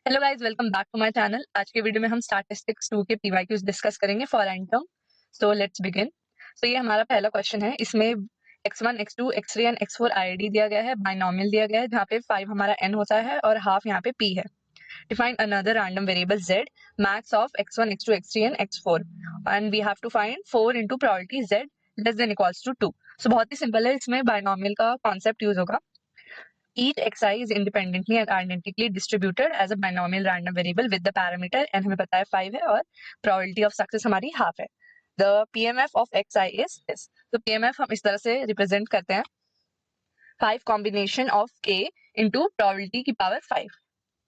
Hello guys, welcome back to my channel. आज के video में हम स्टैटिस्टिक्स 2 के पीवाईक्यूज डिस्कस करेंगे for end term. So let's begin. So ये हमारा पहला क्वेश्चन है। इसमें x1, x2, x3 and x4 IID दिया गया है, बाइनोमियल दिया गया है जहाँ पे 5 हमारा n होता है और हाफ यहाँ पे p है। Define another random variable z, max of x1, x2, x3 and x4 and we have to find 4 into probability z less than equals to 2। So बहुत ही सिंपल है, इसमें बाइनोमियल का कॉन्सेप्ट यूज होगा। Each xi is independently and identically distributed as a binomial random variable with the parameter n हमें पता है 5 है और probability of success हमारी half है। The PMF of xi is this। तो PMF हम इस तरह से represent करते हैं 5 combination of k into probability की power 5।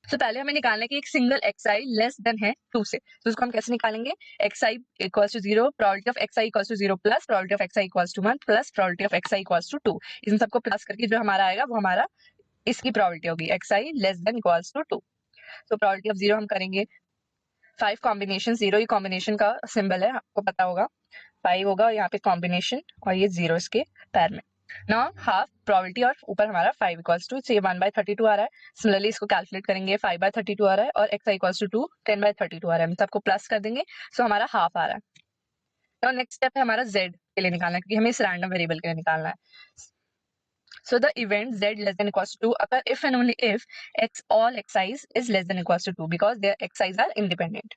तो पहले हमें निकालना है कि एक सिंगल xi लेस देन है 2 से। तो उसको हम कैसे निकालेंगे? xi equals to 0, probability of xi equals to 0 plus probability of xi equals to 1 plus probability of xi equals to 2। इन सबको प्लस करके जो हमारा आएगा वो हमारा इसकी प्रोबेबिलिटी होगी xi less than equals to 2। तो प्रोबेबिलिटी ऑफ 0 हम करेंगे 5 कॉम्बिनेशन। 0 ये कॉम्बिनेशन का सिंबल है, आपको पता होगा। 5 होगा और यहाँ पे कॉम्बिनेशन और ये 0 इसके पैर में। नाउ हाफ प्रोबेबिलिटी और ऊपर हमारा 5 इक्वल्स टू, ये 1/32 आ रहा है। सिमिलरली इसको कैलकुलेट करेंगे, 5/32 आ रहा है और xi इक्वल्स टू 2, 10/32 आ रहा है। हम सबको प्लस कर देंगे, सो हमारा हाफ आ रहा है। नाउ नेक्स्ट स्टेप है हमारा z के लिए निकालना है, क्योंकि हमें इस रैंडम वेरिएबल के लिए निकालना है। So the event z less than equals to 2 occur if and only if all xi's is less than equals to 2 because their xi's are independent.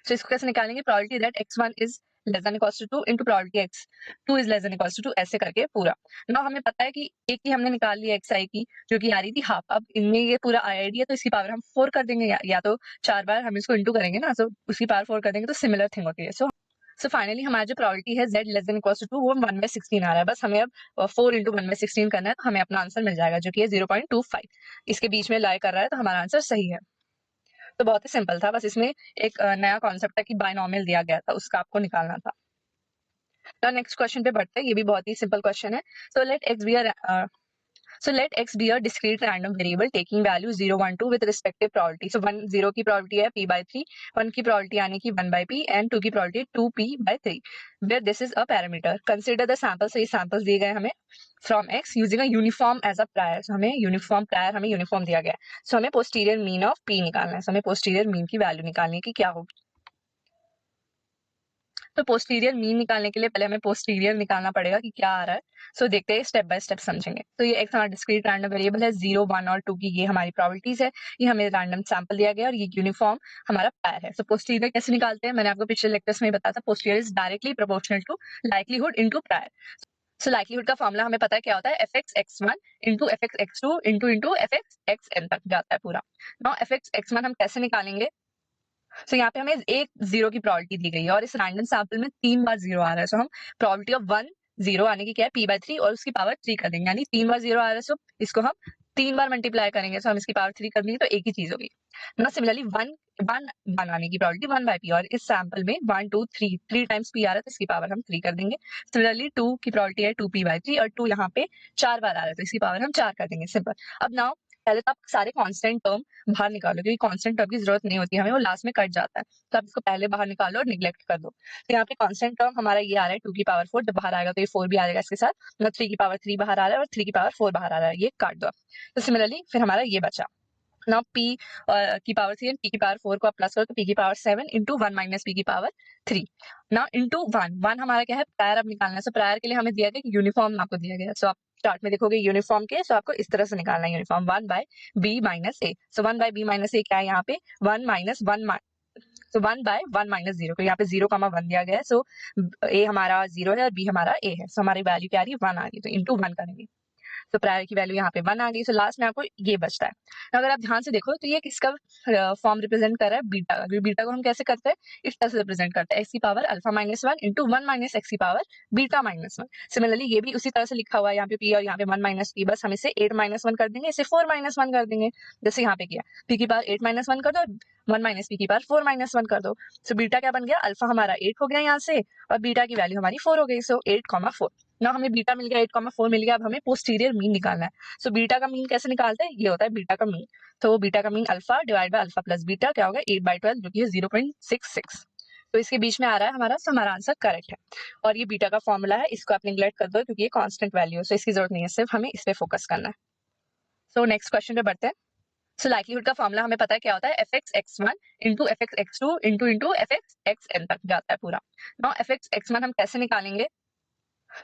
So इसको कैसे निकालेंगे? Probability that x1 is less than equals to 2 into probability x2 is less than equals to 2, ऐसे करके पूरा। ना हमें पता है कि एक की हमने निकाल ली xi की, जो कि आ रही थी हाफ। अब इनमें ये पूरा आईआईडी है तो इसकी पावर हम 4 कर देंगे, या तो 4 बार हम इसको इंटू करेंगे ना, तो उसकी पावर 4 कर देंगे तो सिमिलर थिंग होती है। सो फाइनली हमारा जो प्रोबेबिलिटी है z less than equals to 2 वो 1/16 आ रहा है। बस हमें अब 4 into 1/16 करना है तो हमें अपना आंसर मिल जाएगा, जो कि है 0.25। इसके बीच में लाई कर रहा है तो हमारा आंसर सही है। तो बहुत ही सिंपल था, बस इसमें एक नया कॉन्सेप्ट है कि बाइनोमियल दिया गया था, उसका आपको निकालना था। तो नेक्स्ट क्वेश्चन पे बढ़ते हैं। ये भी बहुत ही सिंपल क्वेश्चन है। सो let x be a discrete random variable taking value 0, 1, 2 with respective probability. So 1 0 की probability है p/3, 1 की probability आने की 1/p and 2 की probability 2p/3 where this is a parameter. Consider the samples। so ये samples दिए गए हमें from x using a uniform as a prior। so हमें uniform दिया गया है। so हमें posterior mean of p निकालना है। so हमें posterior mean की value निकालनी है कि क्या होगी। तो पोस्टीरियर मीन निकालने के लिए पहले हमें पोस्टीरियर निकालना पड़ेगा कि क्या आ रहा है। सो देखते हैं, स्टेप बाय स्टेप समझेंगे। तो ये एक हमारा डिस्क्रीट रैंडम वेरिएबल है, 0, 1 और 2 की ये हमारी प्रोबेबिलिटीज है। ये हमें रैंडम सैंपल दिया गया और ये यूनिफॉर्म हमारा पैर है। सो पोस्टीरियर कैसे निकालते हैं? मैंने आपको पिछले लेक्चर्स में बताया था। Posterior is directly proportional to likelihood into prior. So likelihood का फॉर्मूला हमें पता है क्या होता है, fx(x1) into fx(x2) into fx(xn) तक जाता है पूरा। नाउ fx(x1) हम कैसे निकालेंगे? सो यहाँ पे हमें एक 0 की प्रोबेबिलिटी दी गई है और इस रैंडम सैंपल में 3 बार 0 आ रहा है। सो हम प्रोबेबिलिटी ऑफ 1 0 आने की क्या है, p/3 और उसकी पावर 3 कर देंगे, यानी 3 बार 0 आ रहा है। सो इसको हम 3 बार मल्टीप्लाई करेंगे, सो हम इसकी पावर 3 कर देंगे तो एक ही चीज होगी ना। सिमिलरली 1 आने की प्रोबेबिलिटी 1/p और इस सैंपल में 1 2 3 टाइम्स p आ रहा है तो इसकी पावर हम 3 कर देंगे। सिमिलरली 2 की प्रोबेबिलिटी है 2p/3 और 2 यहाँ पे 4 बार आ रहा है तो इसकी पावर हम 4 कर देंगे। सिंपल। अब नाउ पहले तो आप सारे कांस्टेंट टर्म बाहर निकालो, क्योंकि कांस्टेंट टर्म की जरूरत नहीं होती हमें, वो लास्ट में कट जाता है। तो आप इसको पहले बाहर निकालो और निग्लेक्ट कर दो। तो यहाँ पे कांस्टेंट टर्म हमारा ये आ रहा है 2 की पावर 4, जब बाहर आएगा तो ये 4 भी आ जाएगा इसके साथ। मतलब 3 की पावर 3 बाहर आ रहा है और 3 की पावर 4 बाहर आ रहा है, ये काट दो। तो सिमिलरली फिर हमारा ये बचा ना, p की पावर 3 एंड p की पावर 4 को आप प्लस करो तो p की पावर 7 इंटू 1 माइनस p की पावर 3 ना इंटू 1 हमारा क्या है, प्रायर अब निकालना है। सो प्रायर के लिए हमें दिया गया कि यूनिफॉर्म आपको दिया गया। सो आप चार्ट में देखोगे यूनिफॉर्म के, सो आपको इस तरह से निकालना है uniform 1/b minus a। So 1/b minus a क्या है यहाँ पे 1 माइनस 1, सो 1/1 माइनस 0, तो यहाँ पे 0,1 दिया गया है। सो a हमारा 0 है और b हमारा a है। सो हमारी वैल्यू क्या आ रही है 1 आ रही है, तो इंटू 1 करेंगे तो प्रायर की वैल्यू यहाँ पे 1 आ गई। सो लास्ट में आपको ये बचता है। अगर आप ध्यान से देखो तो ये किसका फॉर्म रिप्रेजेंट कर रहा है, बीटा का। बीटा को हम कैसे करते हैं, इस तरह से रिप्रेजेंट करते हैं, एक्स की पावर α-1 इंटू 1 माइनस एक्स की पावर β-1। सिमिलरली ये भी उसी तरह से लिखा हुआ है, यहाँ पे p और यहाँ पे 1 माइनस p, बस हम इसे 8 माइनस 1 कर देंगे, इसे 4 माइनस 1 कर देंगे, जैसे यहाँ पे किया। p की पावर 8 माइनस 1 कर दो, 1 माइनस p की पावर 4 माइनस 1 कर दो। सो बीटा क्या बन गया, अल्फा हमारा 8 हो गया यहाँ से और बीटा की वैल्यू हमारी 4 हो गई। सो 8,4 ना हमें बीटा मिल गया, 8,4 मिल गया। अब हमें पोस्टीरियर मीन निकालना है। सो बीटा का मीन कैसे निकालते हैं, ये होता है बीटा का मीन। तो बीटा का mean alpha divide by alpha plus beta क्या होगा 8/12, जो कि है 0.66। तो इसके बीच में आ रहा है हमारा, सो हमारा आंसर करेक्ट है। और ये बीटा का फॉर्मूला है, इसको आप निग्लेक्ट कर दो क्योंकि ये कांस्टेंट वैल्यू है, सो इसकी जरूरत नहीं है, सिर्फ हमें इस पे फोकस करना है। सो नेक्स्ट क्वेश्चन पे बढ़ते हैं। सो लाइक्लीहुड का फॉर्मूला हमें पता है क्या होता है, F X X one into F X X two into F X X N तक जाता है पूरा। Now F X X one हम कैसे निकालेंगे,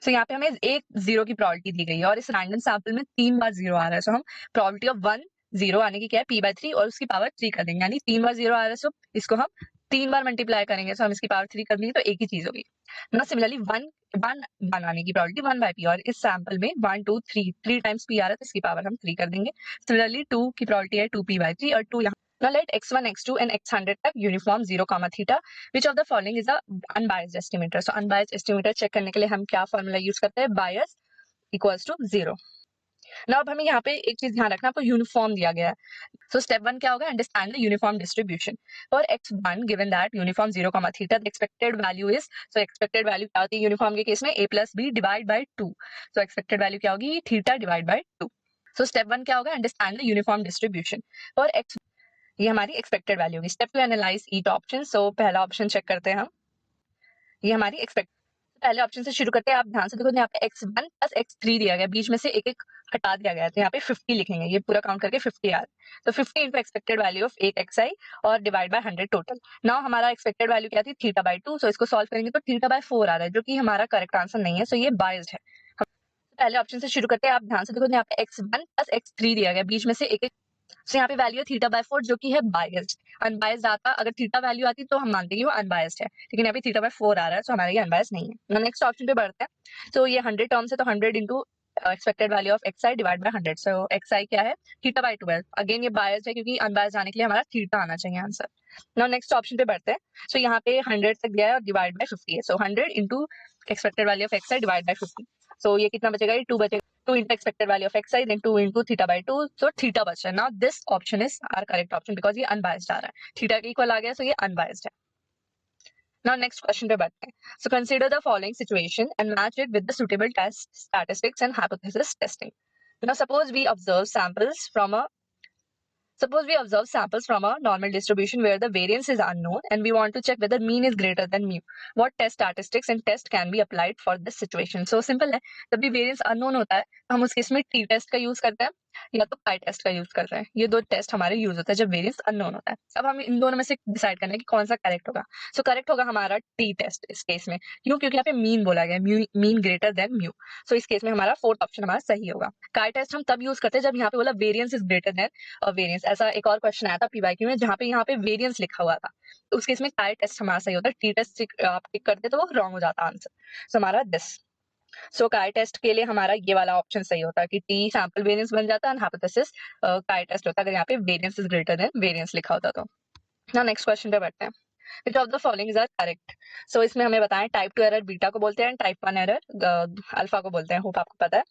सो यहाँ पे हमें एक जीरो की प्रोबेबिलिटी दी गई है और इस रैंडम सैंपल में 3 बार जीरो आ रहा है, सो हम प्रोबेबिलिटी ऑफ 1 जीरो आने की क्या है, p/3 और उसकी पावर 3 कर देंगे, यानी 3 बार जीरो आ रहा है, सो इसको हम 3 बार मल्टीप्लाई करेंगे, सो हम इसकी पावर 3 कर देंगे तो एक ही चीज होगी ना। सिमिलरली 1 आने की प्रोबेबिलिटी 1/p और इस सैंपल में 1 2 3 टाइम्स p आ रहा है तो इसकी पावर हम 3 कर देंगे। सिमिलरली 2 की प्रोबेबिलिटी है 2p/3 और 2 यहाँ। Now let x1, x2 and x100 तक uniform 0, theta which of the following is a unbiased estimator। So unbiased estimator check करने के लिए हम क्या फॉर्मूला यूज करते हैं, बायस इक्वल्स टू 0। नाउ अब हमें यहाँ पे एक चीज ध्यान रखना, आपको यूनिफॉर्म दिया गया है। सो स्टेप 1 क्या होगा, understand the uniform distribution for x1 given that uniform 0, theta the expected value is, so expected value क्या होती है यूनिफॉर्म के केस में, a plus b divide by 2। So expected value क्या होगी, theta divide by 2। So step 1 क्या होगा, understand the uniform distribution for x, ये हमारी एक्सपेक्टेड वैल्यू होगी। Step 2 analyse each option. So पहला ऑप्शन चेक करते हैं हम, ये हमारी एक्सपेक्ट, पहले ऑप्शन से शुरू करते हैं। आप ध्यान से देखो यहाँ पे x1 प्लस x3 दिया गया, बीच में से एक एक हटा दिया गया, तो यहाँ पे 50 लिखेंगे, ये पूरा काउंट करके 50 आ रहा है। तो 50 इंटू एक्सपेक्टेड वैल्यू ऑफ एक xi और डिवाइड बाय 100 टोटल। नाउ हमारा एक्सपेक्टेड वैल्यू क्या थी, थीटा बाय 2, सो इसको सॉल्व करेंगे तो थीटा बाय 4 आ रहा है, जो कि हमारा करेक्ट आंसर नहीं है, सो ये बायस्ड है। पहले ऑप्शन से शुरू करते हैं। आप ध्यान से देखो यहाँ पे x1 प्लस x3 दिया गया, बीच में से एक एक, सो यहाँ पे वैल्यू है थीटा बाय 4 जो कि है बायस्ड। अनबायस्ड आता, अगर थीटा वैल्यू आती तो हम मानते कि वो अनबायस्ड है, लेकिन यहाँ पे थीटा बाय 4 आ रहा है, सो हमारा ये अनबायस्ड नहीं है। नेक्स्ट ऑप्शन पे बढ़ते हैं। सो ये 100 टर्म्स है, तो 100 into expected value of xi divide by 100। So xi क्या है, थीटा बाय 12। अगेन ये बायस्ड है क्योंकि अनबायस्ड आने के लिए हमारा थीटा आना चाहिए आंसर। नाउ नेक्स्ट ऑप्शन पे बढ़ते हैं। सो यहाँ पे 100 तक दिया है और डिवाइड बाय 50 है, सो 100 into expected value of xi divide by 50। सो ये कितना बचेगा, ये 2 बचेगा। 2 into expected value of xi then 2 into theta by 2, so theta बच रहा है। Now this option is our correct option because ये unbiased आ रहा है, theta के equal आ गया, so ये unbiased है। Now next question पे बढ़ते हैं। So consider the following situation and match it with the suitable test statistics and hypothesis testing। Now suppose we observe samples from a normal distribution where the variance is unknown and we want to check whether mean is greater than mu. What test statistics and test can be applied for this situation? So simple है, जब भी variance unknown होता है तो हम उस case में t test का यूज करते हैं या तो pi टेस्ट का यूज करते हैं। ये दो टेस्ट हमारे यूज होता है जब वेरिएंस अननोन होता है। अब हम इन दोनों में से डिसाइड करना है कि कौन सा करेक्ट होगा। सो करेक्ट होगा हमारा टी टेस्ट इस केस में, क्यों, क्योंकि यहाँ पे मीन बोला गया, मीन ग्रेटर देन म्यू। सो इस केस में हमारा फोर्थ ऑप्शन हमारा सही होगा। काई टेस्ट हम तब यूज करते हैं जब यहाँ पे बोला variance is greater than variance. ऐसा एक और क्वेश्चन आया था पीवाईक्यू में जहाँ पे वेरिएंस लिखा हुआ था, तो उस केस में काई टेस्ट हमारा सही होता है। टी टेस्ट आप टिक करते तो वो रॉन्ग हो जाता आंसर। सो हमारा दिस, सो काई टेस्ट के लिए हमारा ये वाला ऑप्शन सही होता है कि टी सैंपल वेरिएंस बन जाता है एंड हाइपोथेसिस काई टेस्ट होता है अगर यहाँ पे variance is greater than variance लिखा होता तो। नाउ नेक्स्ट क्वेश्चन पे बढ़ते हैं। Which of the following is are correct. So इसमें हमें बताएं टाइप 2 एरर बीटा को बोलते हैं एंड टाइप 1 एरर अल्फा को बोलते हैं। होप आपको पता है।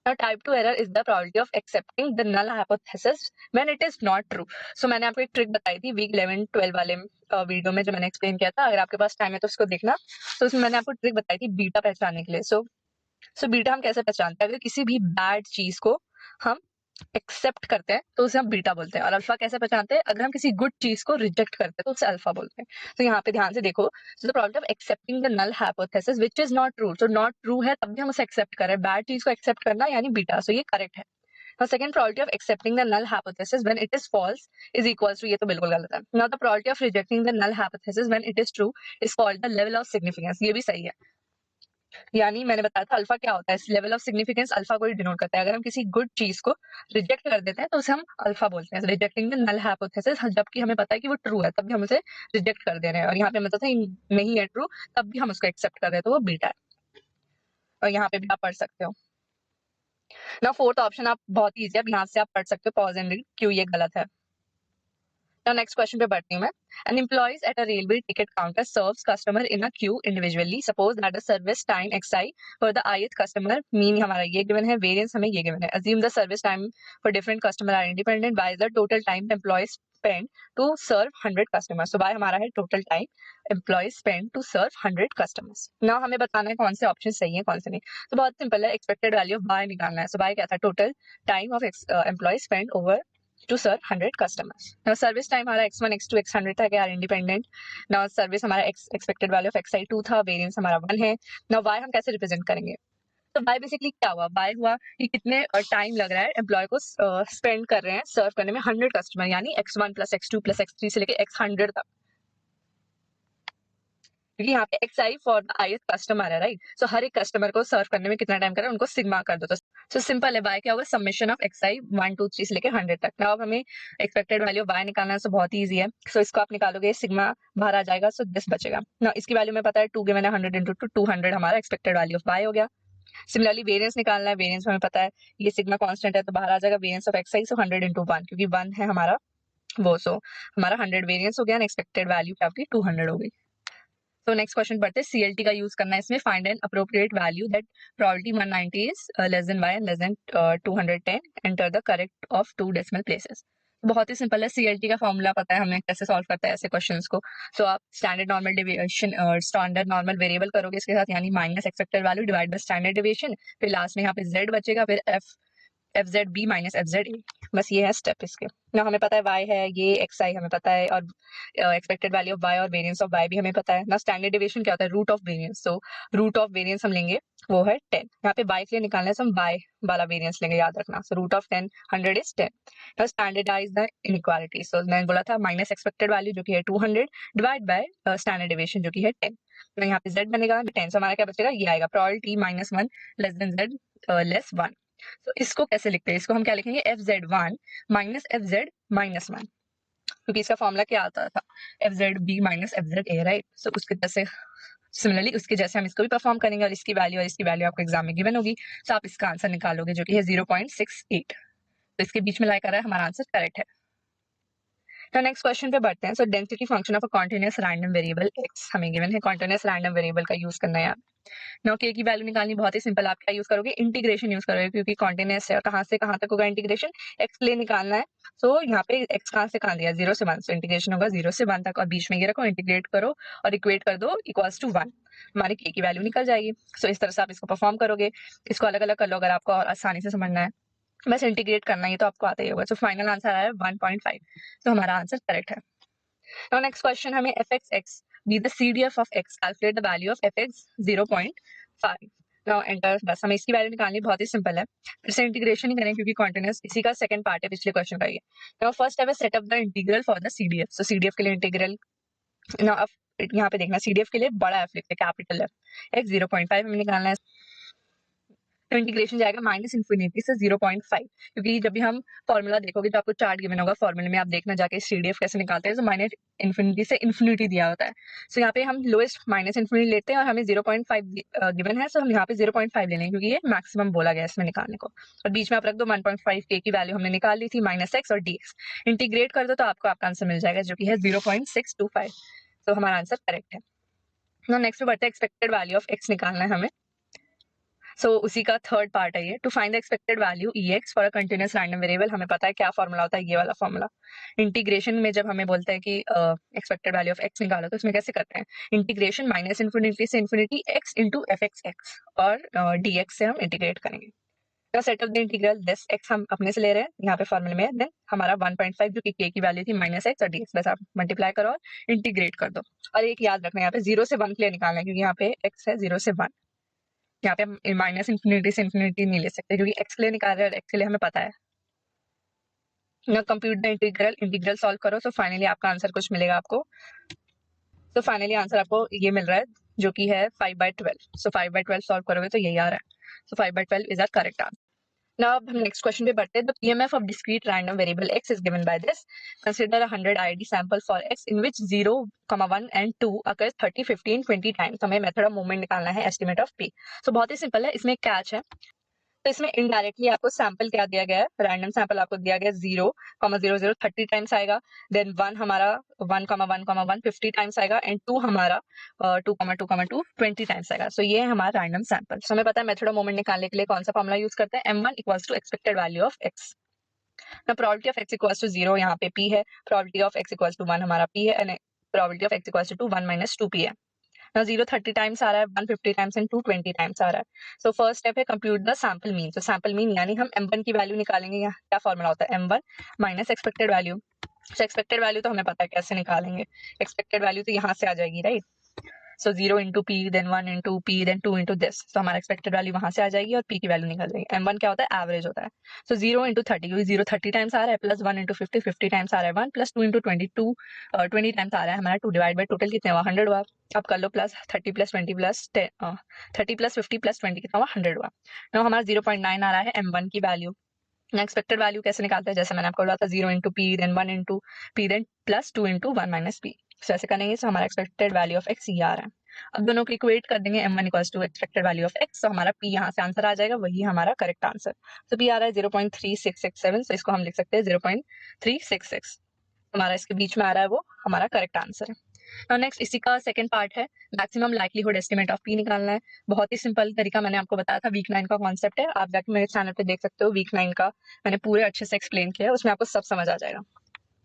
Now type 2 error is the probability of accepting the null hypothesis when it is not true। So मैंने आपको एक ट्रिक बताई थी वीक 11-12 वाले वीडियो में जो मैंने एक्सप्लेन किया था, अगर आपके पास टाइम है तो उसको देखना। तो उसमें मैंने आपको ट्रिक बताई थी बीटा पहचानने के लिए। सो बीटा हम कैसे पहचानते हैं, अगर किसी भी बैड चीज को हम एक्सेप्ट करते हैं तो उसे हम बीटा बोलते हैं। और अल्फा कैसे पहचानते हैं, अगर हम किसी गुड चीज को रिजेक्ट करते हैं तो उसे अल्फा बोलते हैं। तो यहाँ पे ध्यान से देखो, so the probability of accepting the null hypothesis which is not true. तो नॉट ट्रू है तब भी हम उसे एक्सेप्ट कर रहे हैं, बैड चीज को एक्सेप्ट करना यानी बीटा, सो ये करेक्ट है। Now second probability of accepting the null hypothesis when it is false is equals to, ये तो बिल्कुल गलत है। Now the probability of rejecting the null hypothesis when it is true is called the level of significance। ये भी सही है, यानी मैंने बताया था अल्फा क्या होता है, लेवल ऑफ सिग्निफिकेंस अल्फा को ही डिनोट करता है। अगर हम किसी गुड चीज को रिजेक्ट कर देते हैं तो उसे हम अल्फा बोलते हैं, रिजेक्टिंग द नल हाइपोथेसिस, जबकि हमें पता है कि वो ट्रू है तब भी हम उसे रिजेक्ट कर दे रहे हैं। और यहाँ पे हमें पता था नहीं है ट्रू तब भी हम उसको एक्सेप्ट कर रहे हैं, तो वो बीटा है। और यहाँ पे भी आप पढ़ सकते हो ना। फोर्थ ऑप्शन आप बहुत ईजी है, यहाँ से आप पढ़ सकते हो पॉज एंड रीड क्यों ये गलत है। Now next क्वेश्चन पे बढ़ती हूँ मैं। An employees at a railway ticket counter serves customer in a queue individually. Suppose that the service time xi for the ith customer, mean हमारा ये given है, variance हमें ये given है। Assume the service time for different customer are independent. Y is the total time the employees spend to serve 100 customers. So y हमारा है total time employees spend to serve 100 customers. Now हमें बताना है कौन से option सही है कौन से नहीं। तो बहुत सिंपल है, एक्सपेक्टेड वैल्यू ऑफ y निकालना है। So y क्या था, total time of employees spend over to serve 100 customers। Now service time हमारा x1, x2, x100 था, are independent। Now service हमारा expected value of xi 2 था, variance हमारा 1 है। Now y हम कैसे रिप्रेजेंट करेंगे, तो बाय बेसिकली क्या हुआ, बाय हुआ कि कितने टाइम लग रहा है एम्प्लॉय को स्पेंड कर रहे हैं सर्व करने में 100 कस्टमर, यानी x1 plus x2 plus x3 से लेके x100 तक, क्योंकि यहाँ पे xi for the ith customer है, राइट। सो हर एक कस्टमर को सर्व करने में कितना टाइम कर रहा है उनको सिग्मा कर दो, तो सिंपल है, बाय क्या होगा, समेशन ऑफ xi 1 2 3 से लेके 100 तक। नाउ अब हमें एक्सपेक्टेड वैल्यू ऑफ बाय निकालना है, सो बहुत ही ईजी है। सो इसको आप निकालोगे, सिग्मा बाहर आ जाएगा, सो दिस बचेगा। नाउ इसकी वैल्यू में पता है 2 गिवन है, 100 इंटू 200 हमारा एक्सपेक्टेड वैल्यू ऑफ बाय हो गया। सिमिलरली वेरिएंस निकालना है, वेरिएंस हमें पता है ये सिग्मा कांस्टेंट है, तो बाहर आ जाएगा variance of xi, so 100 into 1, क्योंकि 1 है हमारा वो, सो हमारा 100 वेरिएंस हो गया, एक्सपेक्टेड वैल्यू क्या होगी, 200 हो गई। तो नेक्स्ट क्वेश्चन पढ़ते हैं, सीएलटी का यूज करना है इसमें, find an appropriate value that probability 190 is less then y and less than 210, enter the correct of 2 decimal places. बहुत ही सिंपल है, सीएलटी का फॉर्मूला पता है हमें कैसे सॉल्व करता है ऐसे क्वेश्चंस को। सो आप standard normal deviation standard normal variable करोगे इसके साथ, यानी minus expected value divide by standard deviation, फिर लास्ट में यहाँ पे z बचेगा, फिर F Z B minus F Z A, बस ये है स्टेप इसके। ना हमें पता है y है, ये xi हमें पता है, और एक्सपेक्टेड वैल्यू ऑफ y और वेरिएंस ऑफ y भी हमें पता है ना। स्टैंडर्ड डेविएशन क्या होता है, रूट ऑफ वेरिएंस, तो रूट ऑफ वेरिएंस हम लेंगे वो है 10। यहाँ पे y के लिए निकालना है, तो हम y वाला वेरिएंस लेंगे, याद रखना। So root of 10 100 is 10। Now standardise the inequality, so मैंने बोला था माइनस एक्सपेक्टेड वैल्यू जो कि है 200 डिवाइड बाय स्टैंडर्ड डेविएशन जो कि है 10, तो यहाँ पे z बनेगा 10, सो हमारा क्या बचेगा, ये आएगा probability -1 less than z less 1। तो इसको कैसे लिखते हैं, इसको हम क्या लिखेंगे, F Z one minus F Z minus one, क्योंकि इसका फॉर्मूला क्या आता था, F Z B minus F Z A, right. So उसके जैसे सिमिलरली उसके जैसे हम इसको भी परफॉर्म करेंगे, और इसकी वैल्यू आपको एग्जाम में गिवन होगी, तो आप इसका आंसर निकालोगे जो कि है 0.68। तो इसके बीच में लाई कर रहा है, हमारा आंसर करेक्ट है। तो नेक्स्ट क्वेश्चन पे बढ़ते हैं। सो density function of a continuous random variable x हमें गिवन है, कॉन्टिन्यूअस रैंडम वेरिएबल का यूज करना है। नो के की वैल्यू निकालनी बहुत ही सिंपल, आप क्या यूज करोगे, इंटीग्रेशन यूज करोगे, क्योंकि कॉन्टिन्यूअस है और कहाँ से कहाँ तक होगा इंटीग्रेशन, एक्स के लिए निकालना है। सो यहाँ पे एक्स कहाँ से कहाँ दिया, 0 से 1, सो इंटीग्रेशन होगा 0 से 1 तक, और बीच में ये रखो, इंटीग्रेट करो और इक्वेट कर दो इक्वल्स टू 1, हमारी के की वैल्यू निकल जाएगी। सो इस तरह से आप इसको परफॉर्म करोगे, इसको अलग अलग कर लो अगर आपको और आसानी से समझना है, बस इंटीग्रेट करना ही तो आपको आता ही होगा। सो फाइनल आंसर आया 1.5, तो हमारा आंसर करेक्ट है। Now next question हमें fx be the CDF of x, calculate the value of fx 0.5। Now enter, बस हमें इसकी वैल्यू निकालनी, बहुत ही सिंपल है, फिर से इंटीग्रेशन ही करें क्योंकि कॉन्टिन्यूअस इसी का सेकंड पार्ट है पिछले क्वेश्चन का ये। नाउ फर्स्ट स्टेप है set up the integral for the CDF। So CDF के लिए इंटीग्रल, नाउ अब यहाँ पे देखना, CDF के लिए बड़ा f लिखते हैं, कैपिटल F, x 0.5 हमें निकालना है, तो इंटीग्रेशन जाएगा माइनस इन्फिनिटी से 0.5, क्योंकि जब भी हम फॉर्मूला देखोगे तो आपको चार्ट गिवन होगा, फॉर्मूले में आप देखना जाके CDF कैसे निकालते हैं, तो माइनस इन्फिनिटी से इन्फिनिटी दिया होता है। सो यहाँ पे हम लोएस्ट माइनस इन्फिनिटी लेते हैं और हमें 0.5 गिवन है, सो हम यहाँ पे 0.5 ले लेंगे क्योंकि ये मैक्सिमम बोला गया है इसमें निकालने को, और बीच में आप रख दो 1.5 के की वैल्यू हमने निकाल ली थी, माइनस एक्स और dx, इंटीग्रेट कर दो तो आपको आपका आंसर मिल जाएगा जो कि है 0.625, तो हमारा आंसर करेक्ट है। नेक्स्ट पे बढ़ते हैं, एक्सपेक्टेड वैल्यू ऑफ एक्स निकालना है हमें, सो उसी का थर्ड पार्ट है ये, to find the expected value ex for a continuous random variable. हमें पता है क्या फॉर्मूला होता है, ये वाला फॉर्मूला। इंटीग्रेशन में जब हमें बोलते हैं कि एक्सपेक्टेड वैल्यू ऑफ x निकालो, तो इसमें कैसे करते हैं, इंटीग्रेशन माइनस इन्फिनिटी से infinity x into F x और dx से हम इंटीग्रेट करेंगे। तो set of the integral this x हम अपने से ले रहे हैं, यहाँ पे फॉर्मूले में, देन हमारा 1.5 जो कि k की वैल्यू थी माइनस एक्स और dx, बस आप मल्टीप्लाई करो और इंटीग्रेट कर दो। और एक याद रखना, यहाँ पे 0 से 1 के लिए निकालना है, क्योंकि यहाँ पे x है 0 से 1, यहाँ पे हम माइनस इन्फिनिटी से इन्फिनिटी नहीं ले सकते, क्योंकि एक्स के लिए निकाल रहे हैं और एक्स के लिए हमें पता है ना। कंप्यूट द इंटीग्रल सॉल्व करो, सो फाइनली आपका आंसर कुछ मिलेगा आपको। तो फाइनली आंसर आपको ये मिल रहा है जो कि है 5/12। सो 5/12 सॉल्व करोगे तो यही आ रहा है, so 5/12 is are correct answer. Now अब हम नेक्स्ट क्वेश्चन पे बढ़ते हैं। The PMF of discrete random variable x is given by this. Consider a 100 ID sample for x in which 0, 1 and 2 occurs 30, 15, 20 times. तो हमें मेथड ऑफ मूवमेंट निकालना है, estimate of p। सो बहुत ही सिंपल है, इसमें एक कैच है। तो इसमें इनडायरेक्टली आपको सैंपल क्या दिया गया है, रैंडम सैंपल आपको दिया गया है 0,00 30 टाइम्स आएगा, देन 1 हमारा 1,1,1 50 टाइम्स आएगा, एंड 2 हमारा 2,2,2 20 टाइम्स आएगा। सो ये है हमारा रैंडम सैंपल। सो हमें पता है मेथड ऑफ मोमेंट निकालने के लिए कौन सा फॉर्मूला यूज करते हैं, m1 equals to expected value of x। ना probability of x equals to 0 यहाँ पे p है, probability of x equals to 1 हमारा p है, and probability of x equals to 1 minus 2p है। Now 0 30 टाइम्स आ रहा है, 1 50 टाइम्स एंड 2 20 टाइम्स आ रहा है। सो फर्स्ट स्टेप है कंप्यूट द सैंपल मीन। तो सैंपल मीन यानी हम m1 की वैल्यू निकालेंगे, यहाँ क्या फॉर्मूला होता है, m1 माइनस एक्सपेक्टेड वैल्यू। सो एक्सपेक्टेड वैल्यू तो हमें पता है कैसे निकालेंगे, एक्सपेक्टेड वैल्यू तो यहाँ से आ जाएगी, right. So 0 into P, then 1 into P, then 2 into this. तो हमारा एक्सपेक्टेड वैल्यू वहां से आ जाएगी और पी की वैल्यू निकल जाएगी। M1 क्या होता है, एवरेज होता है। सो 0 इंटू 30, क्योंकि 0 30 टाइम्स आ रहा है, प्लस 1 इंटू 50 50 टाइम्स आ रहा है 1, प्लस 2 इंटू 22 20 टाइम्स आ रहा है हमारा 2, डिवाइड बाई टोटल कितने हुआ, 100 हुआ। अब कर लो plus 30 plus 20 plus 30 plus 50 plus 20 कितना हुआ, 100 हुआ। now हमारा 0.9 आ रहा है M1 की वैल्यू। एक्सपेक्टेड वैल्यू कैसे निकालते हैं, जैसे मैंने आपको बोला था 0 into P, then 1 into P, then plus 2 into 1 minus P. ऐसे करेंगे तो हमारा एक्सपेक्टेड वैल्यू ऑफ एक्स ये आ रहा है। अब दोनों को इक्वेट कर देंगे, M1 equals to expected value of X, तो हमारा पी यहाँ से आंसर आ जाएगा, वही हमारा करेक्ट आंसर। तो पी आ रहा है 0.3667, तो इसको हम लिख सकते हैं 0.366, हमारा इसके बीच में आ रहा है, वो हमारा करेक्ट आंसर है। नाउ नेक्स्ट इसी का सेकंड पार्ट है, maximum likelihood estimate of P निकालना है। बहुत ही सिंपल तरीका मैंने आपको बताया था, वीक 9 का कॉन्सेप्ट है, आप जाके मेरे चैनल पे देख सकते हो, वीक 9 का मैंने पूरे अच्छे से एक्सप्लेन किया है, उसमें आपको सब समझ आ जाएगा।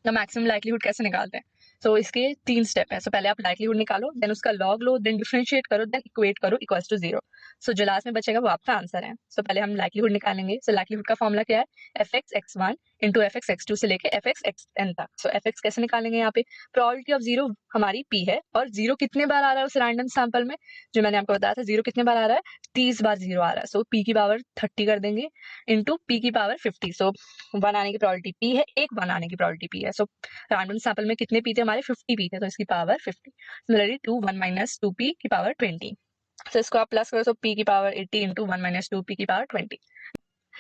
तो मैक्सिमम लाइक्लीहुड कैसे निकालते हैं, सो इसके 3 स्टेप है। सो पहले आप लाइक्लीहुड निकालो, देन उसका लॉग लो, देन डिफरेंशिएट करो, देन इक्वेट करो इक्वल्स टू 0। सो जो लास्ट में बचेगा वो आपका आंसर है। सो पहले हम लाइक्लीहुड निकालेंगे। सो लाइक्लीहुड का फॉर्मूला क्या है, fx x1 into fx x2 से लेके fx xn तक। सो fx कैसे निकालेंगे, यहाँ पे प्रोबेबिलिटी ऑफ 0 हमारी p है, और 0 कितने बार आ रहा है उस रैंडम सैंपल में, जो मैंने आपको बताया था 0 कितने बार आ रहा है, 30 बार 0 आ रहा है। सो p की पावर 30 कर देंगे इंटू p की पावर 50। सो 1 आने की प्रोबेबिलिटी p है, एक 1 आने की प्रोबेबिलिटी p है। सो रैंडम सैंपल में कितने पी थे हमारे, 50 पी थे, तो इसकी पावर 50। सिमिलरली 2 1 माइनस 2 पी की पावर 20। तो इसको आप प्लस करो, तो पी की पावर 80 इंटू 1 माइनस 2 पी की पावर 20।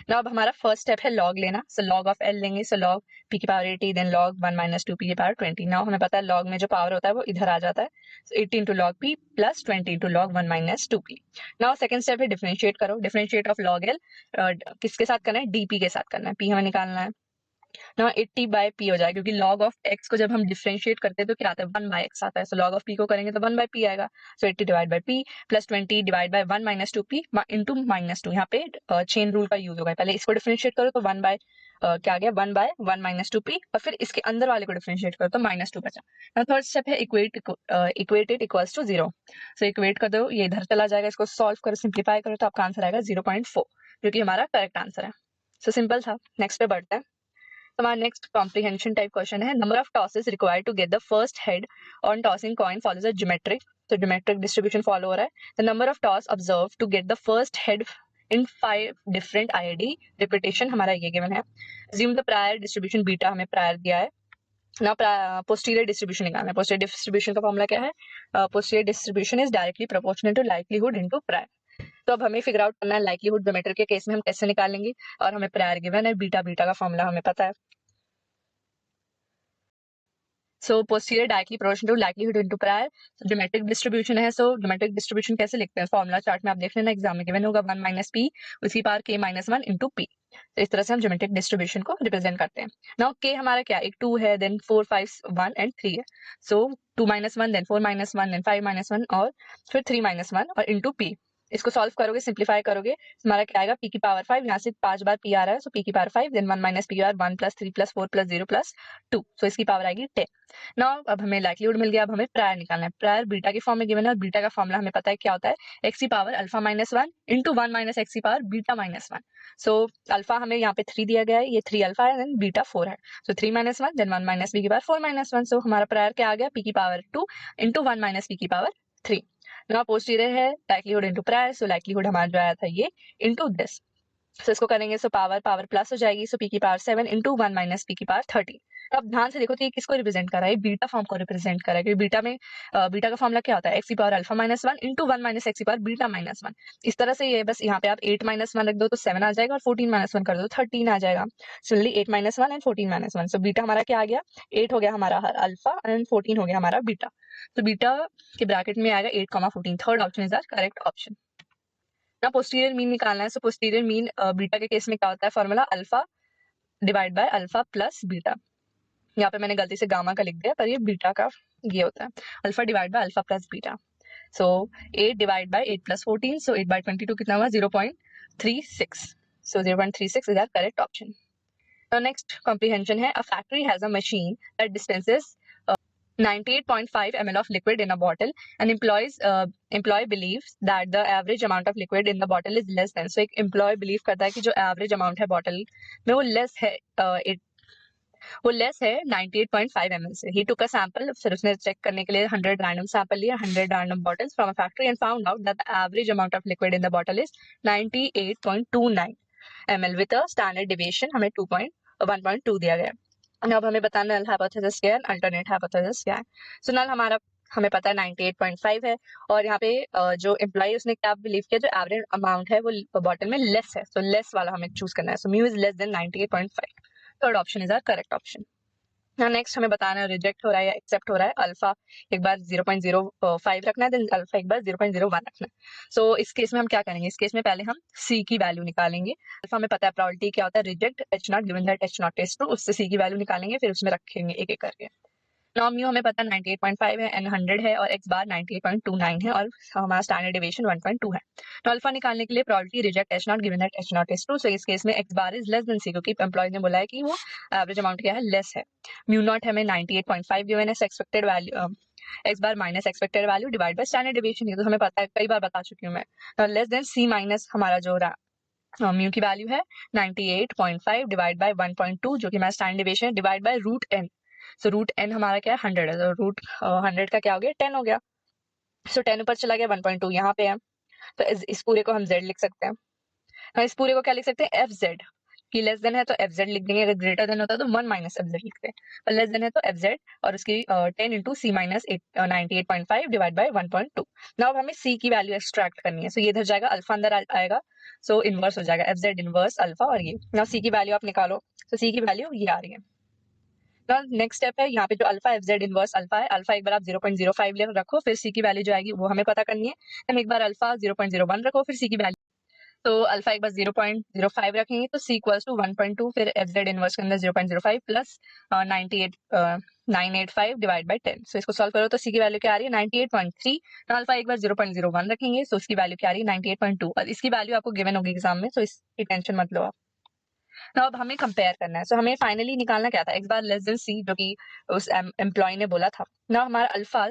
नाउ अब हमारा फर्स्ट स्टेप है लॉग लेना। सो लॉग ऑफ एल लेंगे, सो लॉग पी की power 80, then log 1 minus 2 P की पावर 20। नाउ हमें पता है लॉग में जो पावर होता है वो इधर आ जाता है, सो 80 into log P plus 20 into log 1 minus 2 P. Now second step है डिफरेंशिएट करो, डिफरेंशिएट ऑफ लॉग एल किसके साथ करना है, डीपी के साथ करना है, पी हमें निकालना है ना, 80 बाय पी हो जाएगा, क्योंकि log ऑफ x को जब हम डिफरेंशिएट करते हैं तो क्या आता है, 1 बाय x आता है। सो log ऑफ p को करेंगे तो 1 बाय p आएगा। सो 80 divide by p plus 20 divide by 1 minus 2p into minus 2। यहाँ पे चेन रूल का यूज होगा, पहले इसको डिफरेंशिएट करो तो 1 बाय क्या आ गया, 1 बाय 1 माइनस 2p, और फिर इसके अंदर वाले को डिफरेंशिएट करो तो माइनस 2 बचा। now थर्ड स्टेप है equate it equals to 0। So equate कर दो, ये इधर चला जाएगा, इसको सॉल्व करो, सिंप्लीफाई करो, तो आपका आंसर आएगा 0.4, जो कि हमारा करेक्ट आंसर है। सो सिंपल था। नेक्स्ट पे बढ़ते हैं। हमारा नेक्स्ट कॉम्प्रिहेंशन टाइप क्वेश्चन है, number of tosses required to get the first head on tossing coin follows a geometric. तो ज्योमेट्रिक डिस्ट्रीब्यूशन फॉलो हो रहा है। The number of toss observe to get the first head in 5 different IID repetition हमारा ये given है। Assume the prior distribution beta हमें prior दिया है ना, पोस्टीरियर डिस्ट्रीब्यूशन निकालना है। पोस्टीरियर डिस्ट्रीब्यूशन का फॉर्मूला क्या है, posterior distribution is directly proportional to likelihood into prior. तो अब हमें फिगर आउट करना है लाइक्लीहुड ज्योमेट्री के केस में हम कैसे निकालेंगे, और हमें प्रायर गिवन है, बीटा बीटा का फॉर्मूला हमें पता है। So posterior directly proportional to likelihood into prior. Geometric distribution है, सो ज्योमेट्रिक डिस्ट्रीब्यूशन कैसे लिखते हैं, फॉर्मूला चार्ट में आप देख लेना, एग्जाम में गिवन होगा 1 माइनस पी उसकी power k minus 1 into P. तो इस तरह से हम ज्योमेट्रिक डिस्ट्रीब्यूशन को रिप्रेजेंट करते हैं। नाउ k हमारा क्या, एक 2 है, देन 4 5 1 एंड 3 है। So 2 minus 1, then 4 minus 1, then 5 minus 1, और फिर 3 माइनस 1 और इंटू पी। इसको सॉल्व करोगे, सिंप्लीफाई करोगे, हमारा क्या आएगा, पी की पावर 5, यहाँ से 5 बार पी आ रहा है, सो पी की पावर 5, देन 1 माइनस पी की power 1 plus 3 plus 4 plus 0 plus 2, सो इसकी पावर आएगी 10। नाउ अब हमें लाइक्लीहुड मिल गया, अब हमें प्रायर निकालना है। प्रायर बीटा के फॉर्म में गिवन है, और बीटा का फॉर्मूला हमें पता है क्या होता है, एक्स की power alpha minus 1 into 1 minus X की power beta minus 1। So alpha हमें यहाँ पे 3 दिया गया है, ये 3 अल्फा है, देन बीटा 4 है। सो 3 माइनस 1, देन 1 माइनस बी की पावर 4 माइनस 1। सो हमारा प्रायर क्या आ गया, पी की पावर 2 इंटू 1 माइनस बी की पावर 3। ना पोस्टीरियर है likelihood into prior, so likelihood हमारा जो आया था ये इंटू दिस। सो इसको करेंगे, सो पावर पावर प्लस हो जाएगी, सो पी की पावर 7 इंटू 1 माइनस पी की पावर 30। अब ध्यान से देखो तो ये किसको रिप्रेजेंट कर रहा है, बीटा फॉर्म को रिप्रेजेंट कर रहा है, क्योंकि बीटा में बीटा का फॉर्मूला क्या होता है, एक्स की power alpha minus 1 into 1 minus X की पावर बीटा माइनस 1। इस तरह से ये बस यहाँ पे आप 8 माइनस 1 रख दो तो 7 आ जाएगा, और 14 माइनस 1 कर दो 13 आ जाएगा। Similarly 8 minus 1 and 14 minus 1, so beta हमारा क्या आ गया, 8 हो गया हमारा अल्फा एंड 14 हो गया हमारा बीटा। तो बीटा के ब्रैकेट में आएगा 8, 14, third option is are correct option. ना पोस्टीरियर मीन निकालना है, सो पोस्टीरियर मीन बीटा के केस में क्या होता है, formula alpha divide by alpha plus beta. यहाँ पे मैंने गलती से गामा का लिख दिया, पर ये बीटा का ये होता है, alpha divide by alpha plus beta. So 8 divide by 8 plus 14, so 8 by 22 कितना हुआ, 0.36। So 0.36 is are correct option. Next comprehension है, a factory has a machine that dispenses 98.5 ml of liquid in a bottle and employee believes that the average amount of liquid in the bottle is less than। so एक employee believe करता है कि जो average amount है bottle में वो less है वो लेस है 98.5 ml से। ही टुक अ सैंपल, फिर उसने चेक करने के लिए 100 रैंडम सैंपल लिया, 100 random bottles from a factory and found out that the average amount of liquid in the bottle is 98.29 ml with a standard deviation हमें 1.2 दिया गया है। अब हमें बताना नल हाइपोथेसिस क्या है, अल्टरनेट हाइपोथेसिस क्या है। सो नल हमारा हमें पता है 98.5 है, और यहाँ पे जो एम्प्लॉय उसने क्या बिलीव किया, जो एवरेज अमाउंट है वो बॉटल में लेस है, सो लेस वाला हमें चूज करना है। So mu is less than 98.5। Third option is are correct option. now next हमें बताना है रिजेक्ट हो रहा है या एक्सेप्ट हो रहा है। अल्फा एक बार 0.05 रखना है, देन अल्फा एक बार 0.01 रखना है। सो इस केस में हम क्या करेंगे, इस केस में पहले हम सी की वैल्यू निकालेंगे। अल्फा में पता है प्रोबेबिलिटी क्या होता है, reject H not given that H not is true, उससे सी की वैल्यू निकालेंगे, फिर उसमें रखेंगे एक एक करके। नाउ म्यू हमें पता है 98.5 है, एन 100 है, और एक्स बार 98.29 है, और हमारा स्टैंडर्ड डेविएशन 1.2 है। तो अल्फा निकालने के लिए probability reject H not given that H not is true, so इस केस में X bar is less than C, क्योंकि एम्प्लॉय ने बोला है कि वो एवरेज अमाउंट क्या है, लेस है। म्यू नॉट हमें 98.5 गिवन है, expected value x bar minus expected value divide by standard deviation, ये तो हमें पता है, कई बार बता चुकी हूँ मैं। लेस देन सी माइनस हमारा जो म्यू की वैल्यू है 98.5 डिवाइड बाय 1.2, जो कि हमारा standard deviation divide by root N. So root N हमारा क्या है, 100 है, तो रूट 100 का क्या हो गया, 10 हो गया। सो 10 ऊपर चला गया, 1.2 यहाँ पे है, तो इस पूरे को हम z लिख सकते हैं। हम इस पूरे को क्या लिख सकते हैं, एफ जेड, की लेस देन है तो एफ जेड लिख देंगे, अगर ग्रेटर देन होता है तो 1 माइनस एफ जेड लिखते हैं, और लेस देन है तो एफ जेड, और उसकी 10 into C minus 98.5 divide by 1.2। Now हमें सी की वैल्यू एक्सट्रैक्ट करनी है, सो ये इधर जाएगा, अल्फा अंदर आएगा, सो इनवर्स हो जाएगा, एफ जेड इनवर्स अल्फा, और ये नाउ सी की वैल्यू आप निकालो, तो सी की वैल्यू ये आ रही है। नेक्स्ट स्टेप है, यहाँ पे जो alpha F Z inverse alpha है, अल्फा एक बार आप 0.05 ले रखो, फिर सी की वैल्यू जो आएगी वो हमें पता करनी है। हम एक बार अल्फा 0.01 रखो, फिर सी की वैल्यू, तो अल्फा एक बार 0.05 रखेंगे, तो सी इक्वल्स टू 1.2, फिर एफ जेड इनवर्स के अंदर 0.05 प्लस 985 डिवाइड बाई 10। सो इसको सॉल्व करो तो सी की वैल्यू क्या आ रही है, 98.3। तो अल्फा एक बार 0.01 रखेंगे, तो उसकी वैल्यू क्या आ रही है, 98.2, और इसकी वैल्यू आपको गिवन होगी एग्जाम में, तो इसकी टेंशन मत लो आप। तो अब हमें कंपेयर करना है, सो हमें फाइनली निकालना क्या था, एक्स बार लेस देन सी, जो कि उस एम्प्लॉय ने बोला था ना। हमारा अल्फा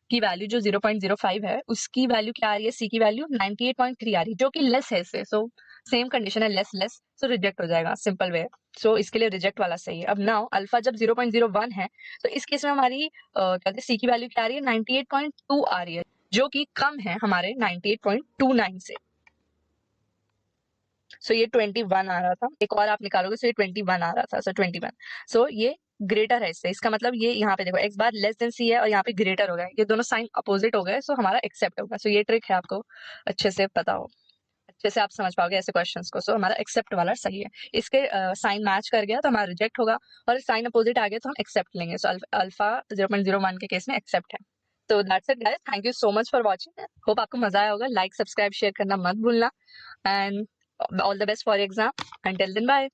की वैल्यू जो 0.05 है, उसकी वैल्यू क्या आ रही है, सी की वैल्यू 98.3 आ रही है, जो कि लेस है इससे, सो सेम कंडीशन है, लेस लेस, सो रिजेक्ट हो जाएगा, सिंपल वे। सो इसके लिए रिजेक्ट वाला सही है। अब नाउ अल्फा जब 0.01 है, तो इस केस में हमारी कहते हैं सी की वैल्यू क्या आ रही है, 98.2 आ रही है, जो कि कम है हमारे 98.29 से। सो ये 21 आ रहा था, एक और आप निकालोगे, सो ये 21 आ रहा था, सो 21, सो ये ग्रेटर है इससे, इसका मतलब ये यहाँ पे देखो एक्स बार लेस देन सी है, और यहाँ पे ग्रेटर हो गया, ये दोनों साइन अपोजिट हो गए, सो हमारा एक्सेप्ट होगा। सो ये ट्रिक है, आपको अच्छे से पता हो, अच्छे से आप समझ पाओगे ऐसे क्वेश्चंस को। सो हमारा एक्सेप्ट वाला सही है, इसके साइन मैच कर गया तो हमारा रिजेक्ट होगा, और साइन अपोजिट आ गया तो हम एक्सेप्ट लेंगे। सो अल्फा 0.01 के केस में एक्सेप्ट है। तो that's it guys, thank you so much for watching, hope आपको मजा आया होगा। लाइक सब्सक्राइब शेयर करना मत भूलना, and all the best for your exam. Until then, bye.